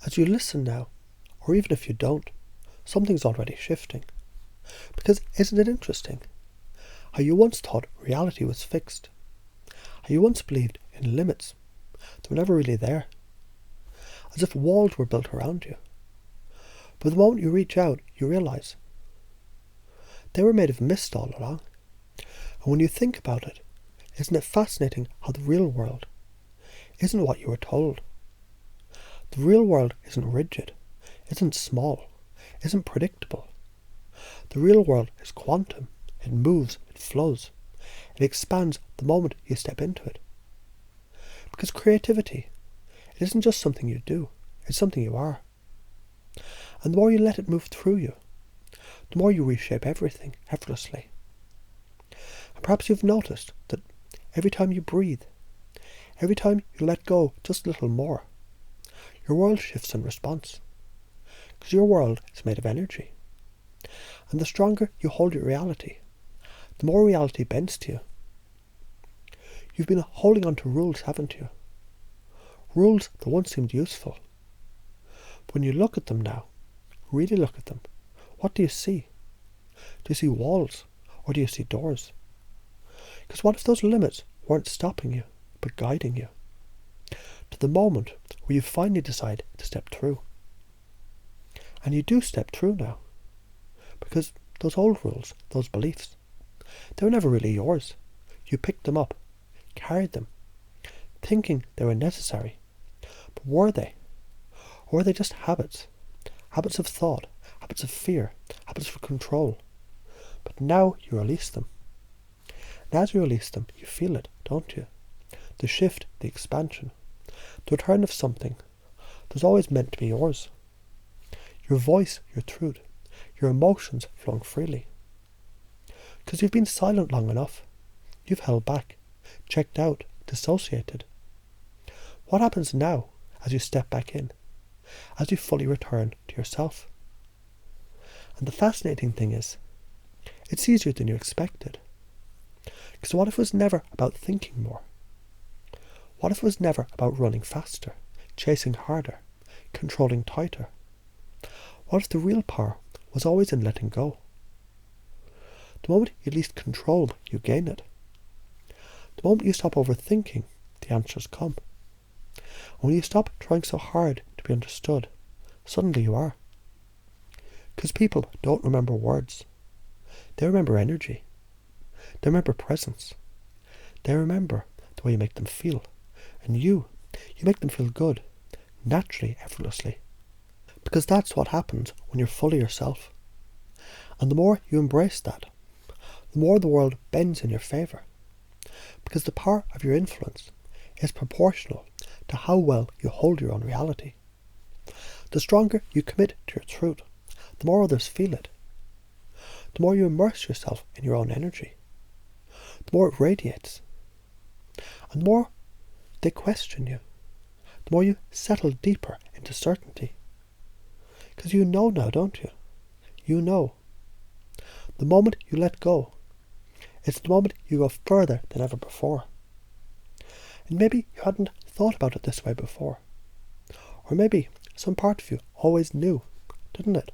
As you listen now, or even if you don't, something's already shifting. Because isn't it interesting? How you once thought reality was fixed. How you once believed in limits that were never really there. As if walls were built around you. But the moment you reach out, you realise they were made of mist all along. And when you think about it, isn't it fascinating how the real world isn't what you were told? The real world isn't rigid, isn't small, isn't predictable. The real world is quantum. It moves, it flows. It expands the moment you step into it. Because creativity, it isn't just something you do, it's something you are. And the more you let it move through you, the more you reshape everything effortlessly. And perhaps you've noticed that every time you breathe, every time you let go just a little more, your world shifts in response. Because your world is made of energy. And the stronger you hold your reality, the more reality bends to you. You've been holding on to rules, haven't you? Rules that once seemed useful. But when you look at them now, really look at them, what do you see? Do you see walls, or do you see doors? Because what if those limits weren't stopping you, but guiding you? To the moment where you finally decide to step through. And you do step through now. Because those old rules, those beliefs, they were never really yours. You picked them up, carried them, thinking they were necessary. But were they? Or were they just habits? Habits of thought, habits of fear, habits of control. But now you release them. And as you release them, you feel it, don't you? The shift, the expansion, the return of something that's always meant to be yours. Your voice, your truth, your emotions flowing freely. Because you've been silent long enough. You've held back, checked out, dissociated. What happens now as you step back in? As you fully return to yourself? And the fascinating thing is, it's easier than you expected. Because what if it was never about thinking more? What if it was never about running faster, chasing harder, controlling tighter? What if the real power was always in letting go? The moment you least control, you gain it. The moment you stop overthinking, the answers come. And when you stop trying so hard to be understood, suddenly you are. Because people don't remember words. They remember energy. They remember presence. They remember the way you make them feel. And you make them feel good, naturally, effortlessly. Because that's what happens when you're fully yourself. And the more you embrace that, the more the world bends in your favour. Because the power of your influence is proportional to how well you hold your own reality. The stronger you commit to your truth, the more others feel it. The more you immerse yourself in your own energy, the more it radiates. And the more they question you, the more you settle deeper into certainty. Because you know now, don't you? You know. The moment you let go, it's the moment you go further than ever before. And maybe you hadn't thought about it this way before. Or maybe some part of you always knew, didn't it?